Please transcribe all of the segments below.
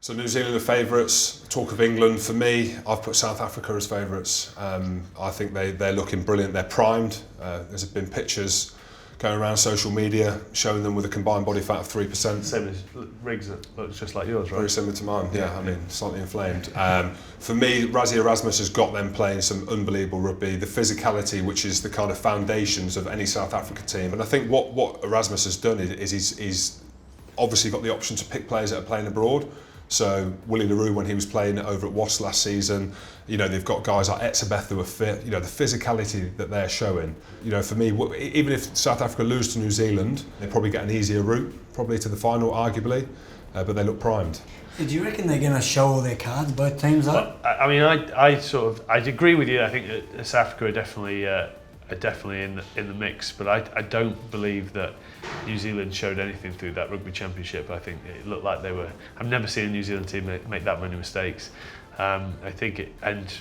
So New Zealand are favourites. Talk of England, for me, I've put South Africa as favourites. I think they're looking brilliant. They're primed. There's been pictures going around social media showing them with a combined body fat of 3%. Same as Riggs, that looks just like yours, right? Very similar to mine, yeah. I mean, slightly inflamed. For me, Rassie Erasmus has got them playing some unbelievable rugby. The physicality, which is the kind of foundations of any South Africa team. And I think what Erasmus has done is he's obviously got the option to pick players that are playing abroad. So Willie LaRue, when he was playing over at Wasps last season, you know, they've got guys like Etzebeth who are fit. You know, the physicality that they're showing. You know, for me, even if South Africa lose to New Zealand, they probably get an easier route, probably to the final, arguably, but they look primed. Do you reckon they're going to show all their cards, both teams up? Well, I mean, I agree with you. I think that South Africa are definitely in the mix, but I don't believe that New Zealand showed anything through that Rugby Championship. I think it looked like they were. I've never seen a New Zealand team make that many mistakes. I think and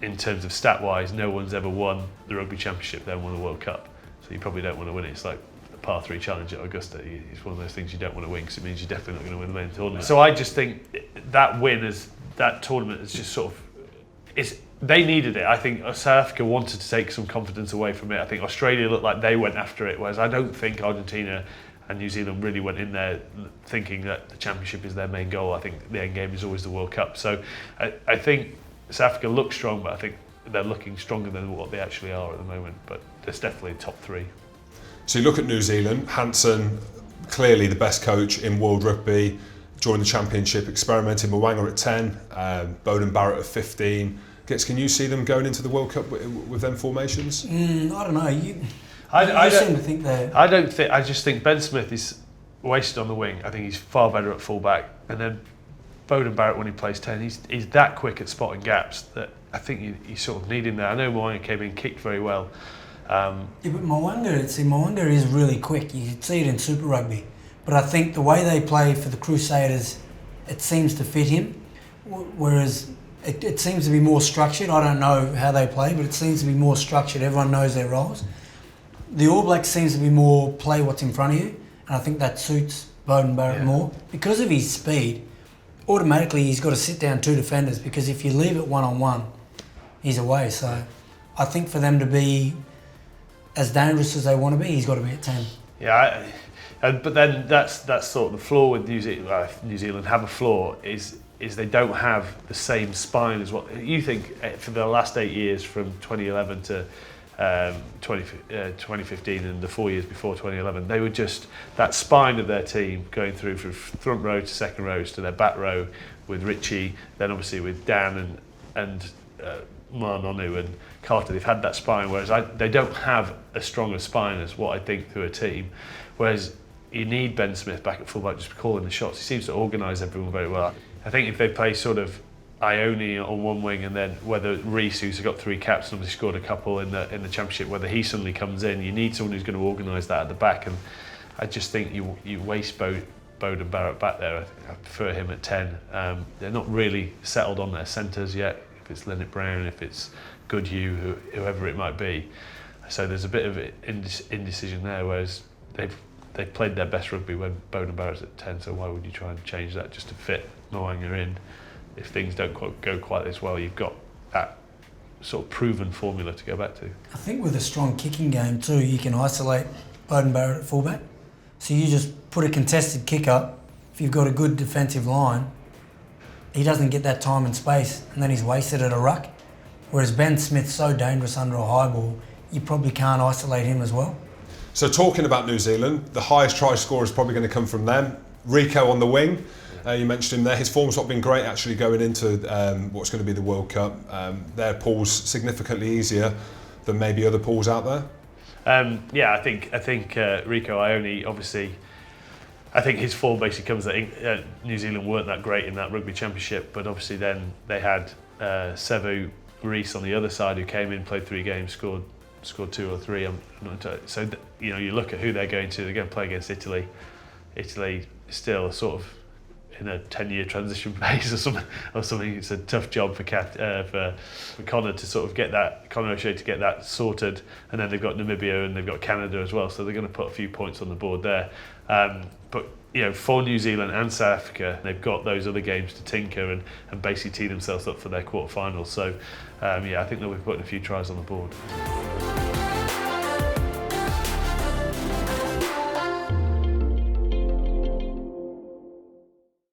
in terms of stat-wise, no one's ever won the Rugby Championship, then won the World Cup. So you probably don't want to win it. It's like the par 3 challenge at Augusta. It's one of those things you don't want to win because it means you're definitely not going to win the main tournament. So I just think that tournament is just sort of they needed it. I think South Africa wanted to take some confidence away from it. I think Australia looked like they went after it, whereas I don't think Argentina and New Zealand really went in there thinking that the championship is their main goal. I think the end game is always the World Cup. So I think South Africa looks strong, but I think they're looking stronger than what they actually are at the moment. But there's definitely top 3. So you look at New Zealand, Hansen, clearly the best coach in world rugby, joined the championship, experimenting with Mwanga at 10, Beauden Barrett at 15. Can you see them going into the World Cup with them formations? I don't know. I seem to think that. I don't think. I just think Ben Smith is wasted on the wing. I think he's far better at fullback. And then Beauden Barrett, when he plays 10, he's that quick at spotting gaps that I think you sort of need him there. I know Mwanga came in, kicked very well. Yeah, but Mwanga is really quick. You can see it in Super Rugby. But I think the way they play for the Crusaders, it seems to fit him. Whereas it seems to be more structured. I don't know how they play, but it seems to be more structured. Everyone knows their roles. The All Blacks seems to be more play what's in front of you, and I think that suits Beauden Barrett more. Because of his speed, automatically he's got to sit down 2 defenders, because if you leave it one-on-one, he's away. So I think for them to be as dangerous as they want to be, he's got to be at 10. Yeah, but then that's sort of the flaw with New Zealand. New Zealand have a flaw is they don't have the same spine as what you think for the last 8 years from 2011 to 2015 and the 4 years before 2011. They were just that spine of their team going through from front row to second rows to their back row with Richie, then obviously with Dan and Marnonu and Carter. They've had that spine, whereas they don't have as strong a spine as what I think through a team. Whereas you need Ben Smith back at fullback just calling the shots. He seems to organise everyone very well. I think if they play sort of Ione on one wing, and then whether Reece, who's got 3 caps and obviously scored a couple in the championship, whether he suddenly comes in, you need someone who's going to organise that at the back. And I just think you waste Beauden Barrett back there. I prefer him at 10. They're not really settled on their centres yet. If it's Leonard Brown, if it's Goodhue, whoever it might be. So there's a bit of indecision there. Whereas they've played their best rugby when Beauden Barrett's at 10. So why would you try and change that just to fit Mwanga in? If things don't go quite this well, you've got that sort of proven formula to go back to. I think with a strong kicking game too, you can isolate Beauden Barrett at fullback. So you just put a contested kick up. If you've got a good defensive line, he doesn't get that time and space, and then he's wasted at a ruck. Whereas Ben Smith's so dangerous under a high ball, you probably can't isolate him as well. So talking about New Zealand, the highest try scorer is probably going to come from them. Rico on the wing. You mentioned him there. His form's not been great actually going into what's going to be the World Cup. Their pool's significantly easier than maybe other pools out there. Yeah, I think Rico Ione, obviously, I think his form basically comes that New Zealand weren't that great in that Rugby Championship, but obviously then they had Sevu Reece on the other side, who came in, played 3 games, scored 2 or 3. So you look at who they're going to. They're going to play against Italy. Italy still sort of in a 10-year transition phase or something. It's a tough job for Connor to sort of get that, Conor O'Shea to get that sorted, and then they've got Namibia and they've got Canada as well, so they're going to put a few points on the board there. But for New Zealand and South Africa, they've got those other games to tinker and basically tee themselves up for their quarterfinals. So I think they'll be putting a few tries on the board.